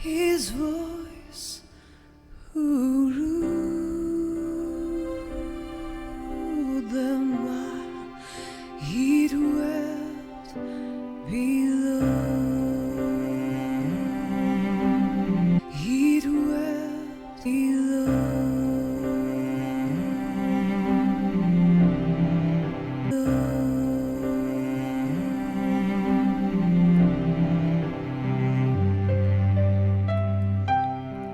His voice who ruled them while he dwelt below. He dwelt below.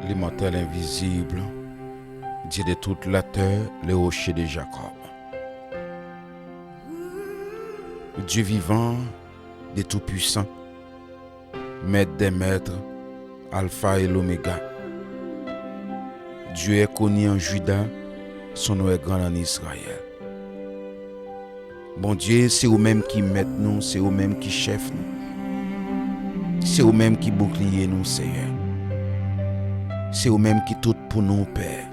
L'immortel invisible, Dieu de toute la terre, le rocher de Jacob. Dieu vivant, des tout-puissants, maître des maîtres, alpha et l'oméga. Dieu est connu en Juda, son nom est grand en Israël. Bon Dieu, c'est vous-même qui maître nous, c'est vous-même qui chef nous. C'est vous-même qui bouclier nous, Seigneur. C'est vous-même qui tout pour nous, Père.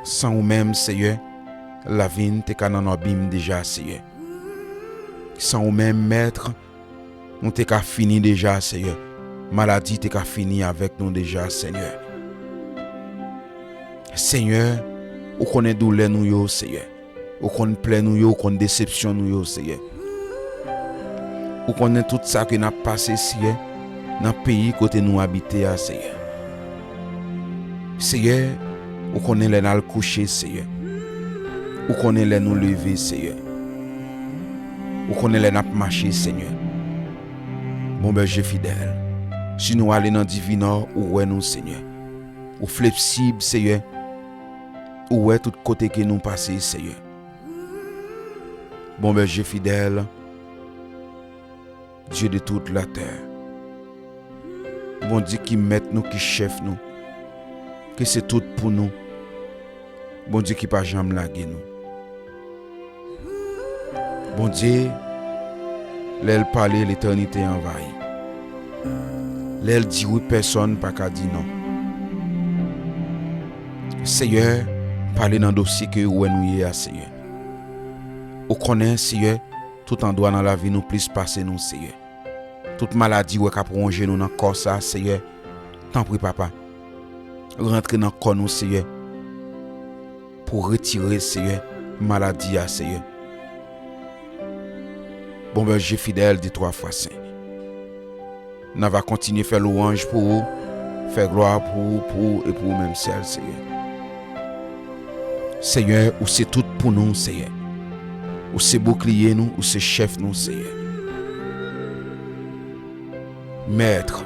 Sans vous-même, Seigneur, la vie n'était qu'à dans abîme déjà, Seigneur. Sans vous-même, Maître, nous t'es qu'à fini déjà, Seigneur. Maladie t'es qu'à fini avec nous déjà, Seigneur. Seigneur, ou qu'on est douleur nous yo, Seigneur. Ou qu'on plaît nous yo, ou qu'on déception nous yo, Seigneur. Ou qu'on est tout ça que n'a passé, Seigneur, dans le pays côté nous habiter, Seigneur. Seigneur, ou qu'on est là coucher, Seigneur. Ou qu'on est là nous lever, Seigneur. Ou qu'on est là marcher, Seigneur. Mon berger fidèle, si nous allons dans divin ou ouais nous, Seigneur. Ou flexible, Seigneur. Ou ouais tout côté que nous passons, Seigneur. Bon berger fidèle, Dieu de toute la terre. Bon Dieu qui met nous, qui chef nous. Que c'est tout pour nous. Bon Dieu qui pas jamais laguer nous. Bon Dieu, l'aile parler l'éternité envahie. L'aile dit oui, personne pas qu'à dire non. Seigneur, parlez dans le dossier que où nous y a, Seigneur. Ou connaît, Seigneur, tout endroit dans la vie nous plus passer nous, Seigneur. Toute maladie ou qu'a prolonger nous dans corps ça, Seigneur. T'en prie, papa. Rentre dans corps nous, Seigneur. Pour retirer, Seigneur, maladie à, Seigneur. Bon berger fidèle dit 3 fois saint. Nous va continuer à faire louange pour vous, faire gloire pour vous et pour vous même seul, Seigneur. Seigneur, ou c'est tout pour nous, Seigneur. Ou c'est bouclier nous, ou c'est chef nous, Seigneur. Maître,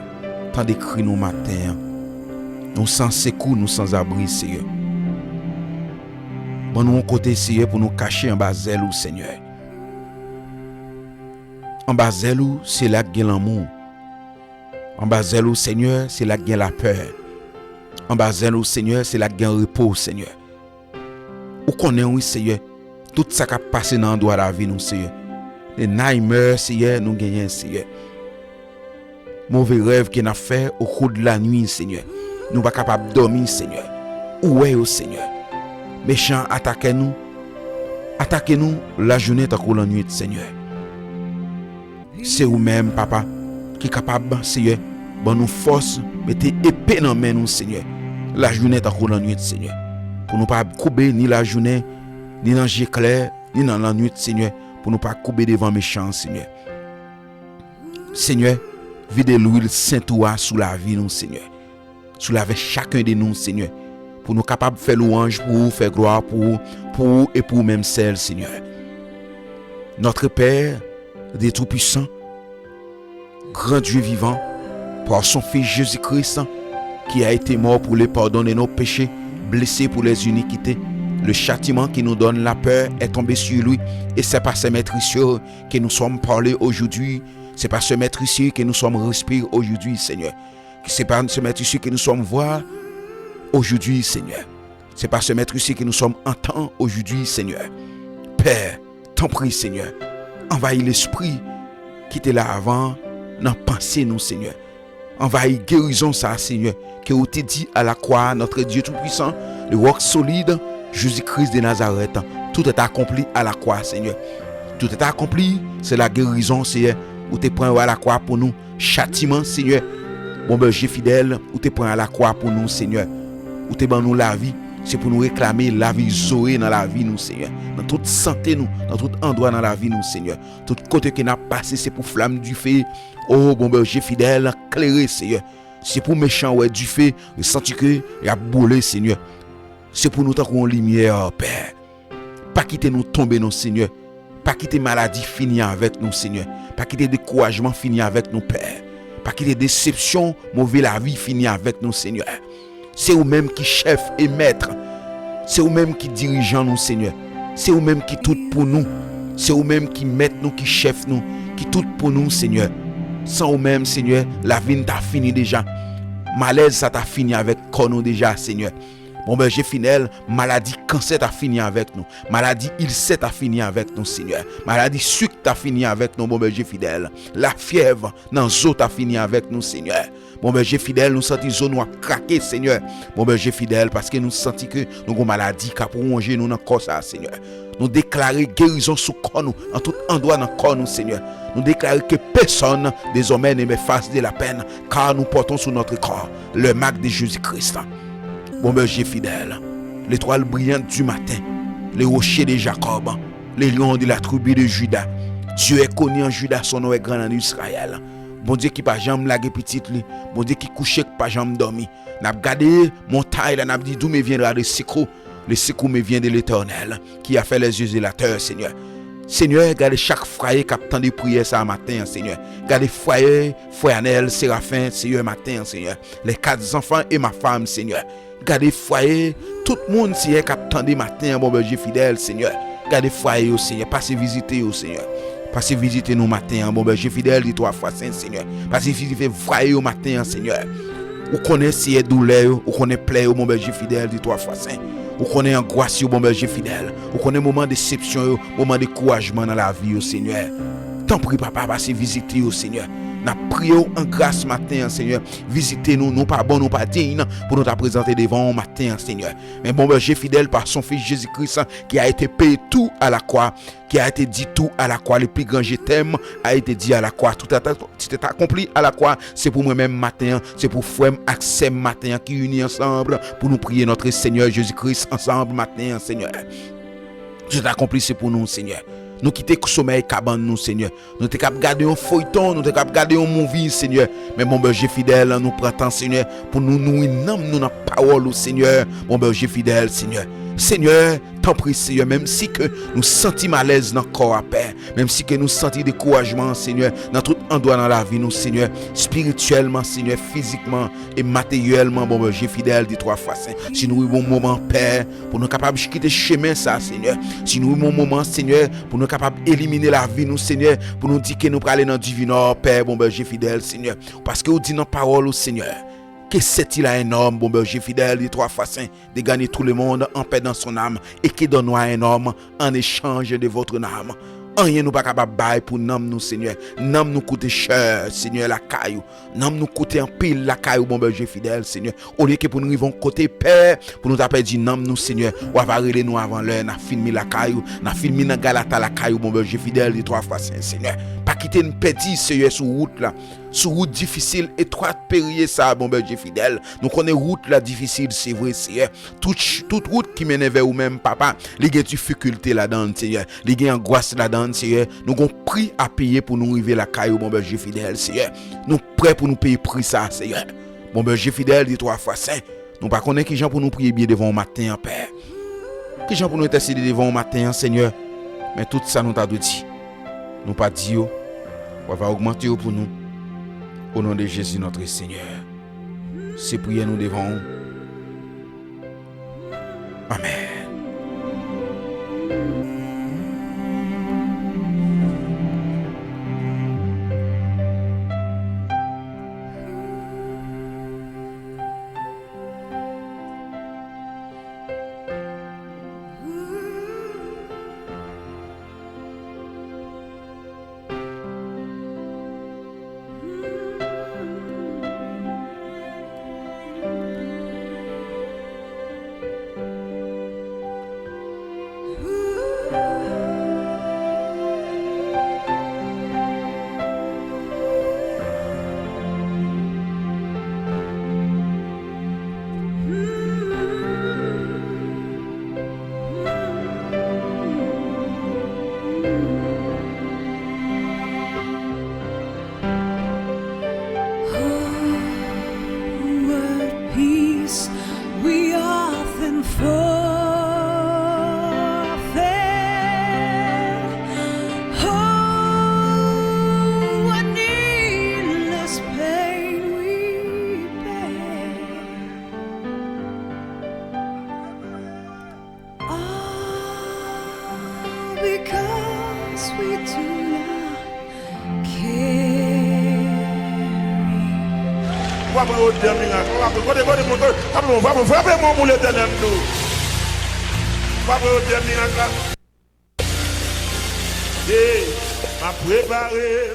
tant d'écrit nous matin, nous sans secours, nous sans abri, Seigneur. Bon nous côté, Seigneur, pour nous cacher en bas zèle ou, Seigneur. En bas zèle ou, c'est là qu'il y a l'amour. En bas zèle ou, Seigneur, c'est là qu'il y a la peur. En bas zèle ou, Seigneur, c'est là qu'il y a un repos, Seigneur. Ou connaît, oui, Seigneur, tout ça qui a passé dans le la vie, nous, Seigneur. Les nightmares, Seigneur, nous gagnons, Seigneur. Mauvais rêve qu'on a fait au cours de la nuit, Seigneur. Nous pas capables de dormir, Seigneur. Où est, Seigneur? Méchant, attaquez-nous. Attaquez-nous la journée tant que la nuit, Seigneur. C'est vous-même, papa, qui est capable, Seigneur, bon nous force, mettez épée dans main nous, Seigneur. La journée tant que la nuit, Seigneur. Pour nous pas couper ni la journée, ni dans le clair, ni dans la nuit, Seigneur. Pour nous pas couper devant méchants, Seigneur. Seigneur, videz l'huile Saint-Oua sous la vie, nous, Seigneur. Sous la vie chacun de nous, Seigneur. Pour nous capables de faire louange pour vous, faire gloire pour vous et pour même celle, Seigneur. Notre Père, des Tout-Puissants, grand Dieu vivant, par son Fils Jésus-Christ, qui a été mort pour les pardonner nos péchés, blessé pour les iniquités. Le châtiment qui nous donne la peur est tombé sur lui. Et c'est par ce maître ici que nous sommes parlés aujourd'hui. C'est par ce maître ici que nous sommes respirés aujourd'hui, Seigneur. C'est par ce maître ici que nous sommes voir aujourd'hui, Seigneur. C'est par ce maître ici que nous sommes entendre aujourd'hui, Seigneur. Père, t'en prie, Seigneur. Envahis l'esprit qui était là avant, dans pensée nous, Seigneur. Envahis guérison ça, Seigneur. Que vous t'ai dit à la croix, notre Dieu Tout-Puissant, le roc solide, Jésus-Christ de Nazareth. Tout est accompli à la croix, Seigneur. Tout est accompli, c'est la guérison, Seigneur. Où tu prends à la croix pour nous, châtiment, Seigneur. Bon berger fidèle, ou te prend à la croix pour nous, Seigneur. Ou te ban nous la vie, c'est pour nous réclamer la vie Zoé dans la vie, nous, Seigneur. Dans toute santé, nous, dans tout endroit dans la vie, nous, Seigneur. Tout côté qui n'a passé, c'est pour flamme du feu. Oh, bon berger fidèle, éclairé, Seigneur. C'est pour méchant, ouais, du feu, ressenti que il a boulé, Seigneur. C'est pour nous tant qu'on lumière, Père. Pas quitter nous tomber, non, Seigneur. Pas quitter maladie finir avec nous, Seigneur. Pas quitter découragement finir avec nous, Père. Pas quitter déception, mauvais la vie finir avec nous, Seigneur. C'est vous-même qui chef et maître. C'est vous-même qui dirigeant nous, Seigneur. C'est vous-même qui tout pour nous. C'est vous-même qui maître nous, qui chef nous, qui tout pour nous, Seigneur. Sans vous-même, Seigneur, la vie t'a fini déjà. Malaise, ça t'a fini avec nous déjà, Seigneur. Bon berger fidèle, maladie, cancer t'a fini avec nous. Maladie, ulcère t'a fini avec nous, Seigneur. Maladie, sucre t'a fini avec nous, bon berger fidèle. La fièvre, dans zo t'a fini avec nous, Seigneur. Bon berger fidèle, nous sentons zo nous a craqué, Seigneur. Bon berger fidèle, parce que nous sentons que nous avons maladie qui a prolongé nous dans le corps, Seigneur. Nous déclarons guérison sous corps nous, en tout endroit dans le corps nous, Seigneur. Nous déclarons que personne désormais ne me fasse de la peine, car nous portons sur notre corps le marque de Jésus-Christ. Bon berger fidèle, l'étoile brillante du matin, les rochers de Jacob, les lions de la tribu de Juda. Dieu est connu en Juda, son nom est grand en Israël. Bon Dieu qui pas jamais lagué petite li, bon Dieu qui couché qui pas jamais dormi. N'a regardé montagne là, n'a dit d'où me viendra le secours. Le secours me vient de l'Éternel qui a fait les yeux de la terre, Seigneur. Seigneur, regardez chaque foyer qui attend des prières ça matin, Seigneur. Regardez foyer, Foyanel, Séraphin, Seigneur, matin, Seigneur. Les 4 enfants et ma femme, Seigneur. Regardez foyer, tout le monde, Seigneur, qui attend des matins, bon berger fidèle, Seigneur. Regardez foyer, au Seigneur. Passez visiter, au Seigneur. Passez visiter nos matins, bon berger fidèle, dit 3 fois saint, Seigneur. Passez visiter foyer au matin, Seigneur. Vous connaissez douleur, vous connaissez plaie, bon berger fidèle, dit 3 fois saint. Vous connaissez angoisse, bon berger fidèle. Vous connaissez moment de déception, moment de découragement dans la vie, au Seigneur. T'en prie, papa, passez visiter, au Seigneur. N'a prié en grâce matin, Seigneur. Visitez-nous, non pas bon, non pas digne, pour nous présenter devant matin, Seigneur. Mais bon berger fidèle par son fils Jésus-Christ, qui a été payé tout à la croix, qui a été dit tout à la croix. Le plus grand je t'aime a été dit à la croix. Tout est accompli à la croix. C'est pour moi-même matin, c'est pour frère accès matin qui unit ensemble pour nous prier notre Seigneur Jésus-Christ ensemble matin, Seigneur. Tout est accompli, c'est pour nous, Seigneur. Nous quitter le sommeil cabane nous, Seigneur. Nous sommes capables de garder un feuilleton, nous sommes capables de garder un movie, Seigneur. Mais mon berger fidèle, nous prenons, Seigneur, pour nous nourrir, nous dans la parole, Seigneur. Mon berger fidèle, Seigneur. Seigneur, t'en prie, Seigneur, même si que nous sentons malaise dans le corps à paix, même si que nous sentons découragement, Seigneur, dans tout endroit dans la vie, nous, Seigneur, spirituellement, Seigneur, physiquement et matériellement, bon berger fidèle, dit 3 fois saint. Si nous avons un moment, Père, pour nous capables de quitter le chemin, ça, Seigneur. Si nous avons un moment, Seigneur, pour nous capables d'éliminer la vie, nous, Seigneur, pour nous dire que nous allons dans le divin, Père, bon berger fidèle, Seigneur. Parce que vous dites dans la parole, Seigneur, que c'est-il à un homme, bon berger fidèle, dit 3 fois saint, de gagner tout le monde en paix dans son âme, et qui donne à un homme en échange de votre âme. Rien nous pas capable bailler pour nous, Seigneur. Nam nous coûte cher, Seigneur, la caillou. Nam nous coûte en pile la caillou, bon berger fidèle, Seigneur. Au lieu que pour nous vivons côté Père, pour nous appeler dit nam nous, Seigneur. Ou avaler nous avant l'heure, n'a filmé la caillou, n'a filmé dans Galata la caillou, bon berger fidèle, dit 3 fois saint, Seigneur. Pas quitter une petite, Seigneur, sur route là. Sur route difficile, étroite, périllée, ça, bon berger fidèle. Nous connaissons route là difficile, c'est vrai, Seigneur. Toute route qui mène vers vous-même, papa, les gars, difficulté là-dedans, Seigneur. Les gars, angoisse là-dedans, Seigneur. Nous avons prix à payer pour nous arriver à la caille, bon berger fidèle, Seigneur. Nous prêts pour nous payer prix ça, Seigneur. Bon berger fidèle, dit 3 fois saint. Nous pas connaissons qui gens pour nous prier bien devant le matin, Père. Qui gens pour nous intercéder devant le matin, Seigneur. Mais tout ça, nous t'a dit. Nous pas dit, on va augmenter pour nous. Au nom de Jésus notre Seigneur. C'est prier nous devant. Amen. va prendre au dernier miracle. On va frapper mon moule éternel. Va prendre au dernier miracle. Et m'a préparé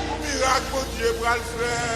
pour miracle, mon Dieu, pour le faire.